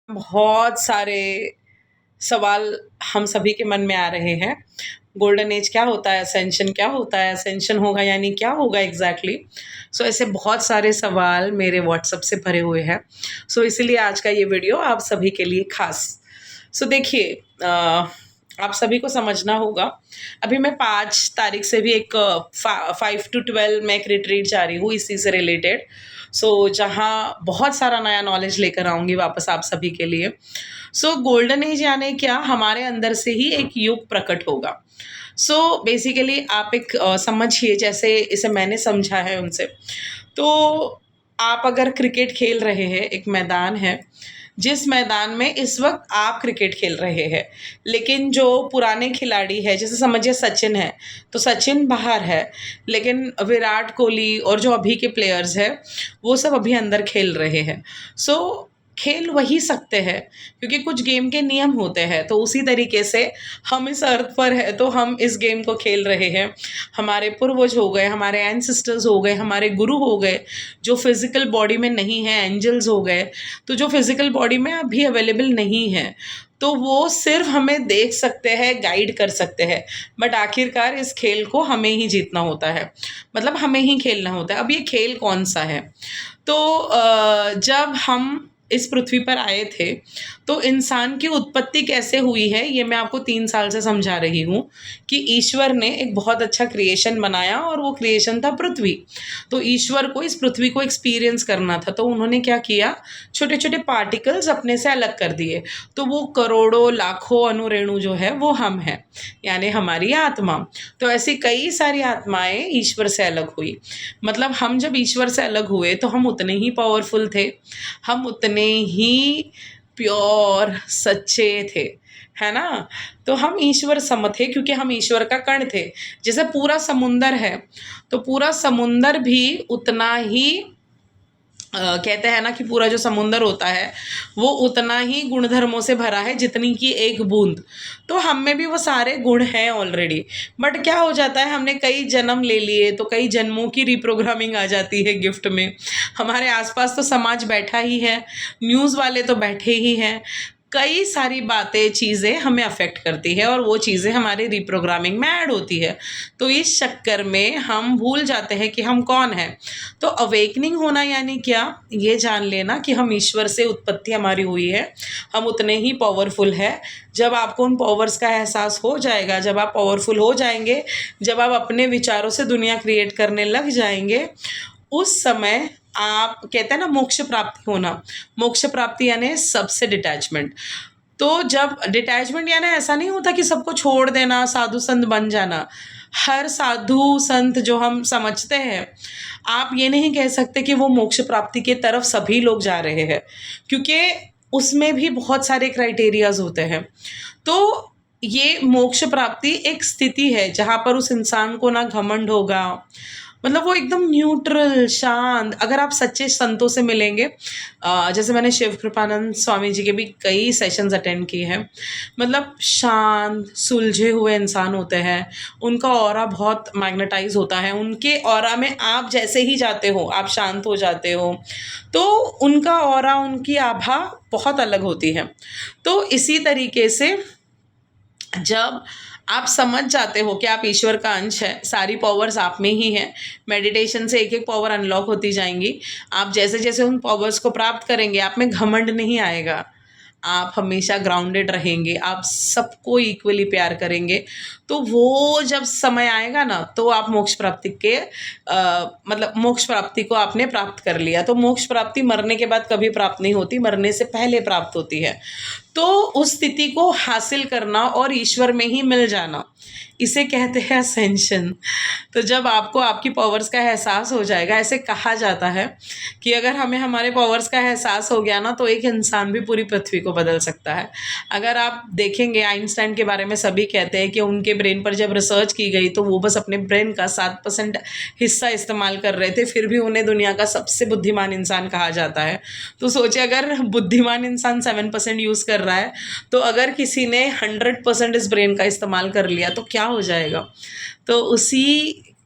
बहुत सारे सवाल हम सभी के मन में आ रहे हैं। गोल्डन एज क्या होता है? असेंशन क्या होता है? असेंशन होगा यानी क्या होगा एग्ज़ैक्टली? सो ऐसे बहुत सारे सवाल मेरे व्हाट्सएप से भरे हुए हैं। सो इसीलिए आज का ये वीडियो आप सभी के लिए ख़ास। सो देखिए, आप सभी को समझना होगा, अभी मैं 5 तारीख से भी एक 5 टू 12 मैं एक रिट्रीट जा रही हूँ इसी से रिलेटेड। सो जहाँ बहुत सारा नया नॉलेज लेकर आऊँगी वापस आप सभी के लिए। सो गोल्डन एज यानी क्या? हमारे अंदर से ही एक युग प्रकट होगा। सो बेसिकली आप एक समझिए, जैसे इसे मैंने समझा है उनसे। तो आप अगर क्रिकेट खेल रहे हैं, एक मैदान है, जिस मैदान में इस वक़्त आप क्रिकेट खेल रहे हैं, लेकिन जो पुराने खिलाड़ी हैं, जैसे समझिए सचिन है, तो सचिन बाहर है, लेकिन विराट कोहली और जो अभी के प्लेयर्स हैं, वो सब अभी अंदर खेल रहे हैं। सो खेल वही सकते हैं, क्योंकि कुछ गेम के नियम होते हैं। तो उसी तरीके से हम इस अर्थ पर है, तो हम इस गेम को खेल रहे हैं। हमारे पूर्वज हो गए, हमारे एंसेस्टर्स हो गए, हमारे गुरु हो गए, जो फिज़िकल बॉडी में नहीं है, एंजल्स हो गए, तो जो फिज़िकल बॉडी में अभी अवेलेबल नहीं है, तो वो सिर्फ़ हमें देख सकते हैं, गाइड कर सकते हैं। बट आखिरकार इस खेल को हमें ही जीतना होता है, मतलब हमें ही खेलना होता है। अब ये खेल कौन-सा है? तो जब हम इस पृथ्वी पर आए थे, तो इंसान की उत्पत्ति कैसे हुई है, ये मैं आपको 3 साल से समझा रही हूँ कि ईश्वर ने एक बहुत अच्छा क्रिएशन बनाया और वो क्रिएशन था पृथ्वी। तो ईश्वर को इस पृथ्वी को एक्सपीरियंस करना था, तो उन्होंने क्या किया, छोटे-छोटे पार्टिकल्स अपने से अलग कर दिए। तो वो करोड़ों, लाखों अणु-रेणु जो है, वो हम हैं, यानी हमारी आत्मा। तो ऐसी कई सारी आत्माएँ ईश्वर से अलग हुई। मतलब हम जब ईश्वर से अलग हुए, तो हम उतने ही पावरफुल थे, हम उतने ही प्योर सच्चे थे, है ना? तो हम ईश्वर सम थे, क्योंकि हम ईश्वर का कण थे। जैसे पूरा समुंदर है, तो पूरा समुंदर भी उतना ही कहते हैं ना कि पूरा जो समुंदर होता है, वो उतना ही गुणधर्मों से भरा है जितनी कि एक बूंद। तो हम में भी वो सारे गुण हैं ऑलरेडी। बट क्या हो जाता है, हमने कई जन्म ले लिए, तो कई जन्मों की रिप्रोग्रामिंग आ जाती है गिफ्ट में। हमारे आसपास तो समाज बैठा ही है, न्यूज़ वाले तो बैठे ही हैं। कई सारी बातें, चीज़ें हमें अफ़ेक्ट करती है और वो चीज़ें हमारी रिप्रोग्रामिंग में ऐड होती है। तो इस चक्कर में हम भूल जाते हैं कि हम कौन हैं। तो अवेकनिंग होना यानी क्या? ये जान लेना कि हम ईश्वर से उत्पत्ति हमारी हुई है, हम उतने ही पावरफुल हैं। जब आपको उन पावर्स का एहसास हो जाएगा, जब आप पावरफुल हो जाएँगे, जब आप अपने विचारों से दुनिया क्रिएट करने लग जाएँगे, उस समय आप कहते हैं ना मोक्ष प्राप्ति होना। मोक्ष प्राप्ति यानी सबसे डिटैचमेंट। तो जब डिटैचमेंट यानी ऐसा नहीं होता कि सबको छोड़ देना, साधु संत बन जाना। हर साधु संत जो हम समझते हैं, आप ये नहीं कह सकते कि वो मोक्ष प्राप्ति की तरफ सभी लोग जा रहे हैं, क्योंकि उसमें भी बहुत सारे क्राइटेरियाज़ होते हैं। तो ये मोक्ष प्राप्ति एक स्थिति है जहाँ पर उस इंसान को ना घमंड होगा, मतलब वो एकदम न्यूट्रल, शांत। अगर आप सच्चे संतों से मिलेंगे, जैसे मैंने शिव कृपानंद स्वामी जी के भी कई सेशंस अटेंड किए हैं, मतलब शांत, सुलझे हुए इंसान होते हैं। उनका ऑरा बहुत मैग्नेटाइज़ होता है, उनके ऑरा में आप जैसे ही जाते हो, आप शांत हो जाते हो। तो उनका ऑरा, उनकी आभा बहुत अलग होती है। तो इसी तरीके से जब आप समझ जाते हो कि आप ईश्वर का अंश है, सारी पावर्स आप में ही हैं, मेडिटेशन से एक-एक पावर अनलॉक होती जाएँगी। आप जैसे-जैसे उन पावर्स को प्राप्त करेंगे, आप में घमंड नहीं आएगा। आप हमेशा ग्राउंडेड रहेंगे, आप सबको इक्वली प्यार करेंगे। तो वो जब समय आएगा ना, तो आप मोक्ष प्राप्ति के मतलब मोक्ष प्राप्ति को आपने प्राप्त कर लिया। तो मोक्ष प्राप्ति मरने के बाद कभी प्राप्त नहीं होती, मरने से पहले प्राप्त होती है। तो उस स्थिति को हासिल करना और ईश्वर में ही मिल जाना, इसे कहते हैं असेंशन। तो जब आपको आपकी पावर्स का एहसास हो जाएगा, ऐसे कहा जाता है कि अगर हमें हमारे पावर्स का एहसास हो गया ना, तो एक इंसान भी पूरी पृथ्वी को बदल सकता है। अगर आप देखेंगे, आइंस्टाइन के बारे में सभी कहते हैं कि उनके ब्रेन पर जब रिसर्च की गई, तो वो बस अपने ब्रेन का 7% हिस्सा इस्तेमाल कर रहे थे, फिर भी उन्हें दुनिया का सबसे बुद्धिमान इंसान कहा जाता है। तो सोचिए, अगर बुद्धिमान इंसान 7% यूज़ कर रहा है, तो अगर किसी ने 100% इस ब्रेन का इस्तेमाल कर लिया, तो क्या हो जाएगा? तो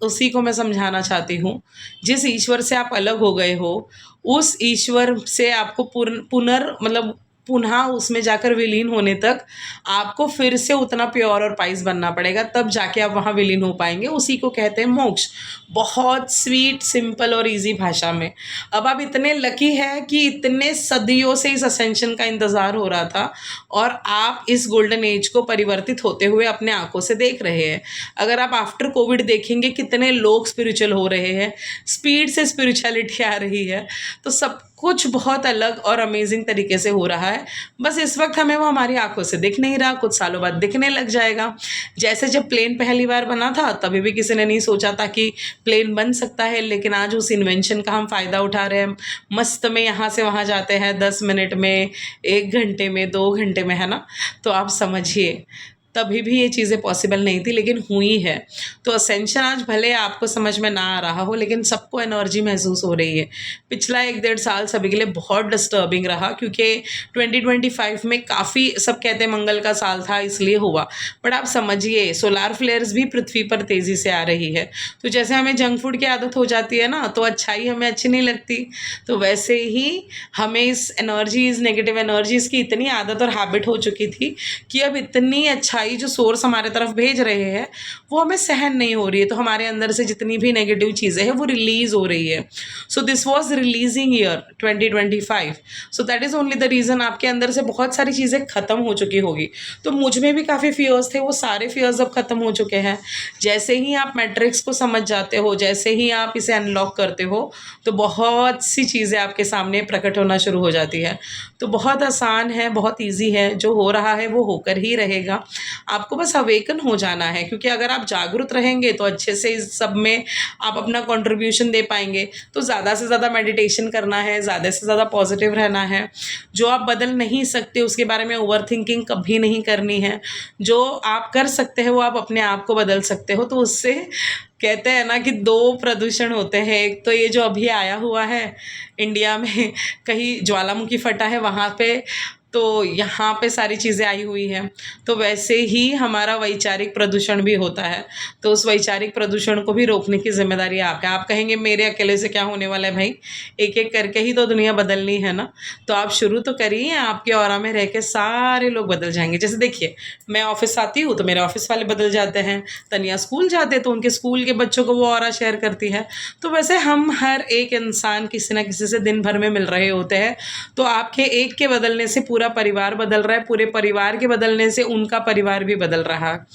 उसी को मैं समझाना चाहती हूँ। जिस ईश्वर से आप अलग हो गए हो, उस ईश्वर से आपको पुनर मतलब पुनः उसमें जाकर विलीन होने तक आपको फिर से उतना प्योर और पाइस बनना पड़ेगा, तब जाके आप वहाँ विलीन हो पाएंगे। उसी को कहते हैं मोक्ष, बहुत स्वीट, सिंपल और इजी भाषा में। अब आप इतने लकी हैं कि इतने सदियों से इस असेंशन का इंतज़ार हो रहा था और आप इस गोल्डन एज को परिवर्तित होते हुए अपने आंखों से देख रहे हैं। अगर आप आफ्टर कोविड देखेंगे कितने लोग स्पिरिचुअल हो रहे हैं, स्पीड से स्पिरिचुअलिटी आ रही है, तो सब कुछ बहुत अलग और अमेजिंग तरीके से हो रहा है। बस इस वक्त हमें वो हमारी आंखों से दिख नहीं रहा, कुछ सालों बाद दिखने लग जाएगा। जैसे जब प्लेन पहली बार बना था तभी भी किसी ने नहीं सोचा था कि प्लेन बन सकता है, लेकिन आज उस इन्वेंशन का हम फ़ायदा उठा रहे हैं। मस्त में यहाँ से वहाँ जाते हैं 10 मिनट में, 1 घंटे में, 2 घंटे में, है ना। तो आप समझिए तभी भी ये चीज़ें पॉसिबल नहीं थी, लेकिन हुई है। तो असेंशन आज भले आपको समझ में ना आ रहा हो, लेकिन सबको एनर्जी महसूस हो रही है। पिछला 1-1.5 साल सभी के लिए बहुत डिस्टर्बिंग रहा, क्योंकि 2025 में काफ़ी, सब कहते हैं मंगल का साल था इसलिए हुआ, बट आप समझिए सोलार फ्लेयर्स भी पृथ्वी पर तेज़ी से आ रही है। तो जैसे हमें जंक फूड की आदत हो जाती है ना, तो अच्छाई हमें अच्छी नहीं लगती, तो वैसे ही हमें इस एनर्जीज़, नेगेटिव एनर्जीज़ की इतनी आदत और हैबिट हो चुकी थी कि अब इतनी अच्छाई जो सोर्स हमारे तरफ भेज रहे हैं वो हमें सहन नहीं हो रही है। तो हमारे अंदर से जितनी भी नेगेटिव चीज़ें हैं वो रिलीज हो रही है। So this was releasing year 2025। So that is only the reason आपके अंदर से बहुत सारी चीज़ें ख़त्म हो चुकी होगी। तो मुझ में भी काफ़ी फियर्स थे, वो सारे फियर्स अब ख़त्म हो चुके हैं। जैसे ही आप मैट्रिक्स को समझ जाते हो, जैसे ही आप इसे अनलॉक करते हो, तो बहुत सी चीज़ें आपके सामने प्रकट होना शुरू हो जाती है। तो बहुत आसान है, बहुत ईजी है, जो हो रहा है वो होकर ही रहेगा। आपको बस अवेकन हो जाना है, क्योंकि अगर आप जागरूक रहेंगे तो अच्छे से इस सब में आप अपना कंट्रीब्यूशन दे पाएंगे। तो ज़्यादा से ज़्यादा मेडिटेशन करना है, ज़्यादा से ज़्यादा पॉजिटिव रहना है। जो आप बदल नहीं सकते उसके बारे में ओवर थिंकिंग कभी नहीं करनी है। जो आप कर सकते हैं वो आप अपने आप को बदल सकते हो। तो उससे कहते हैं ना कि 2 प्रदूषण होते हैं। एक तो ये जो अभी आया हुआ है इंडिया में, कहीं ज्वालामुखी फटा है वहाँ पे, तो यहाँ पे सारी चीज़ें आई हुई हैं। तो वैसे ही हमारा वैचारिक प्रदूषण भी होता है। तो उस वैचारिक प्रदूषण को भी रोकने की ज़िम्मेदारी आपकी है। आप कहेंगे मेरे अकेले से क्या होने वाला है भाई, एक-एक करके ही तो दुनिया बदलनी है ना। तो आप शुरू तो करिए, आपके ऑरा में रह के सारे लोग बदल जाएँगे। जैसे देखिए, मैं ऑफ़िस आती हूँ तो मेरे ऑफ़िस वाले बदल जाते हैं, तनिया स्कूल जाते तो उनके स्कूल के बच्चों को वो ऑरा शेयर करती है। तो वैसे हम हर एक इंसान किसी न किसी से दिन भर में मिल रहे होते हैं। तो आपके एक के बदलने से पूरा परिवार बदल रहा है, पूरे परिवार के बदलने से उनका परिवार भी बदल रहा है।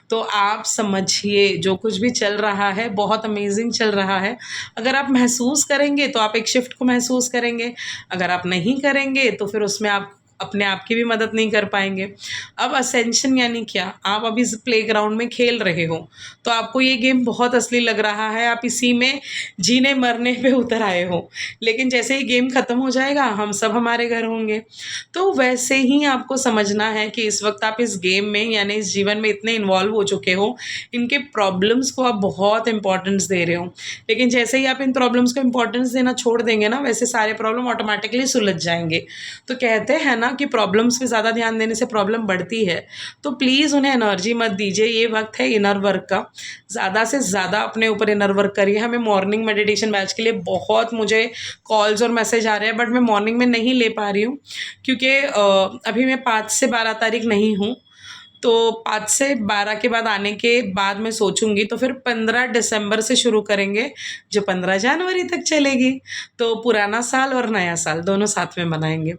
तो आप समझिए जो कुछ भी चल रहा है बहुत अमेजिंग चल रहा है। अगर आप महसूस करेंगे तो आप एक शिफ्ट को महसूस करेंगे, अगर आप नहीं करेंगे तो फिर उसमें आप अपने आप की भी मदद नहीं कर पाएंगे। अब असेंशन यानी क्या, आप अभी इस प्लेग्राउंड में खेल रहे हो तो आपको ये गेम बहुत असली लग रहा है, आप इसी में जीने मरने पे उतर आए हो। लेकिन जैसे ही गेम ख़त्म हो जाएगा हम सब हमारे घर होंगे। तो वैसे ही आपको समझना है कि इस वक्त आप इस गेम में यानी इस जीवन में इतने इन्वॉल्व हो चुके हो, इनके प्रॉब्लम्स को आप बहुत इंपॉर्टेंस दे रहे हो। लेकिन जैसे ही आप इन प्रॉब्लम्स को इंपॉर्टेंस देना छोड़ देंगे ना, वैसे सारे प्रॉब्लम ऑटोमेटिकली सुलझ जाएंगे। तो कहते हैं ना कि प्रॉब्लम्स पे ज़्यादा ध्यान देने से प्रॉब्लम बढ़ती है। तो प्लीज़ उन्हें एनर्जी मत दीजिए। ये वक्त है इनर वर्क का, ज़्यादा से ज़्यादा अपने ऊपर इनर वर्क करिए। हमें मॉर्निंग मेडिटेशन बैच के लिए बहुत मुझे कॉल्स और मैसेज आ रहे हैं, बट मैं मॉर्निंग में नहीं ले पा रही हूँ क्योंकि अभी मैं 5 से 12 तारीख नहीं हूँ। तो 5 से 12 के बाद आने के बाद मैं सोचूंगी, तो फिर 15 दिसंबर से शुरू करेंगे जो 15 जनवरी तक चलेगी। तो पुराना साल और नया साल दोनों साथ में मनाएंगे।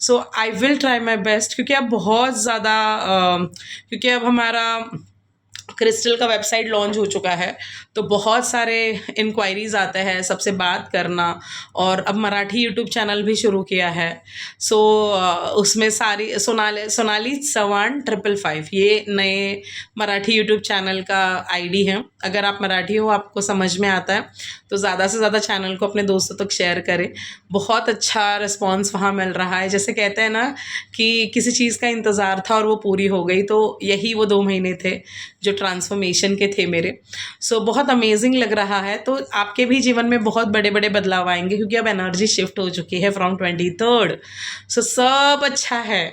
So I will try my best, क्योंकि अब बहुत ज़्यादा क्योंकि अब हमारा क्रिस्टल का वेबसाइट लॉन्च हो चुका है, तो बहुत सारे इंक्वायरीज़ आते हैं सबसे बात करना, और अब मराठी यूट्यूब चैनल भी शुरू किया है। सो उसमें सारी सोनाली चव्हाण 555 ये नए मराठी यूट्यूब चैनल का आईडी है। अगर आप मराठी हो, आपको समझ में आता है, तो ज़्यादा से ज़्यादा चैनल को अपने दोस्तों तक शेयर करें। बहुत अच्छा रिस्पॉन्स वहाँ मिल रहा है। जैसे कहते हैं ना कि किसी चीज़ का इंतज़ार था और वो पूरी हो गई, तो यही वो 2 महीने थे जो ट्रांसफॉर्मेशन के थे मेरे। सो बहुत अमेजिंग लग रहा है। तो आपके भी जीवन में बहुत बड़े बड़े बदलाव आएंगे, क्योंकि अब एनर्जी शिफ्ट हो चुकी है फ्रॉम 23rd। सो सब अच्छा है,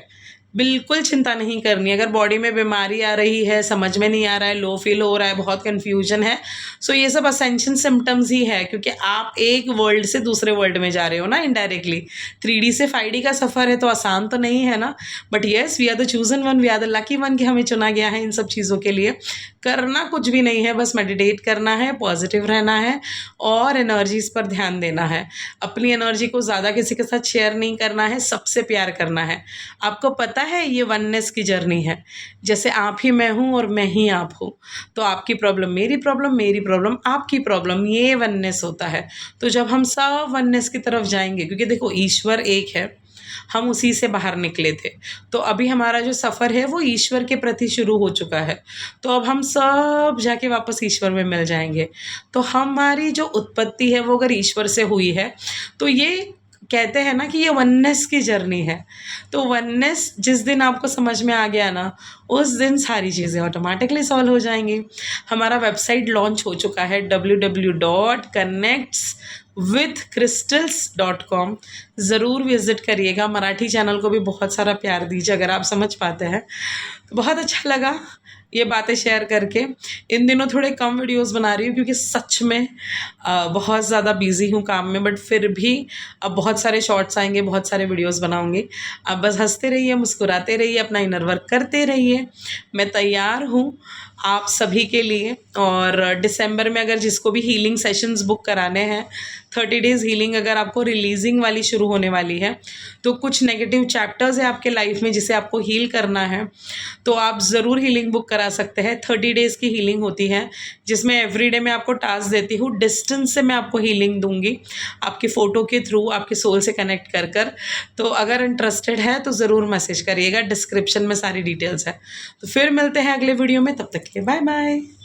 बिल्कुल चिंता नहीं करनी। अगर बॉडी में बीमारी आ रही है, समझ में नहीं आ रहा है, लो फील हो रहा है, बहुत कन्फ्यूजन है, सो ये सब असेंशन सिम्पटम्स ही है, क्योंकि आप एक वर्ल्ड से दूसरे वर्ल्ड में जा रहे हो ना इनडायरेक्टली। 3D से 5D का सफ़र है तो आसान तो नहीं है ना, but yes we are the chosen one, we are the lucky one कि हमें चुना गया है इन सब चीज़ों के लिए। करना कुछ भी नहीं है, बस मेडिटेट करना है, पॉजिटिव रहना है और एनर्जीज़ पर ध्यान देना है। अपनी एनर्जी को ज़्यादा किसी के साथ शेयर नहीं करना है, सबसे प्यार करना है। आपको पता है ये वननेस की जर्नी है, जैसे आप ही मैं हूँ और मैं ही आप हूँ, तो आपकी प्रॉब्लम मेरी प्रॉब्लम, मेरी प्रॉब्लम आपकी प्रॉब्लम, ये वननेस होता है। तो जब हम सब वननेस की तरफ जाएंगे, क्योंकि देखो ईश्वर एक है, हम उसी से बाहर निकले थे, तो अभी हमारा जो सफ़र है वो ईश्वर के प्रति शुरू हो चुका है, तो अब हम सब जाके वापस ईश्वर में मिल जाएंगे। तो हमारी जो उत्पत्ति है वो अगर ईश्वर से हुई है, तो ये कहते हैं ना कि ये वननेस की जर्नी है। तो वननेस जिस दिन आपको समझ में आ गया ना, उस दिन सारी चीज़ें ऑटोमेटिकली सॉल्व हो जाएंगी। हमारा वेबसाइट लॉन्च हो चुका है www.connectswithcrystals.com। ज़रूर विज़िट करिएगा। मराठी चैनल को भी बहुत सारा प्यार दीजिए अगर आप समझ पाते हैं। तो बहुत अच्छा लगा ये बातें शेयर करके। इन दिनों थोड़े कम वीडियोस बना रही हूँ क्योंकि सच में बहुत ज़्यादा बिजी हूँ काम में, बट फिर भी अब बहुत सारे शॉर्ट्स आएंगे, बहुत सारे वीडियोस बनाऊंगी। अब बस हंसते रहिए, मुस्कुराते रहिए, अपना इनर वर्क करते रहिए। मैं तैयार हूँ आप सभी के लिए। और दिसंबर में अगर जिसको भी हीलिंग सेशंस बुक कराने हैं, 30 डेज़ हीलिंग अगर आपको रिलीजिंग वाली शुरू होने वाली है, तो कुछ नेगेटिव चैप्टर्स है आपके लाइफ में जिसे आपको हील करना है, तो आप ज़रूर हीलिंग बुक करा सकते हैं। 30 डेज़ की हीलिंग होती है जिसमें एवरीडे मैं आपको टास्क देती हूँ, डिस्टेंस से मैं आपको हीलिंग दूंगी आपकी फ़ोटो के थ्रू, आपके सोल से कनेक्ट कर कर। तो अगर इंटरेस्टेड है तो ज़रूर मैसेज करिएगा, डिस्क्रिप्शन में सारी डिटेल्स है। तो फिर मिलते हैं अगले वीडियो में, तब तक के लिए बाय बाय।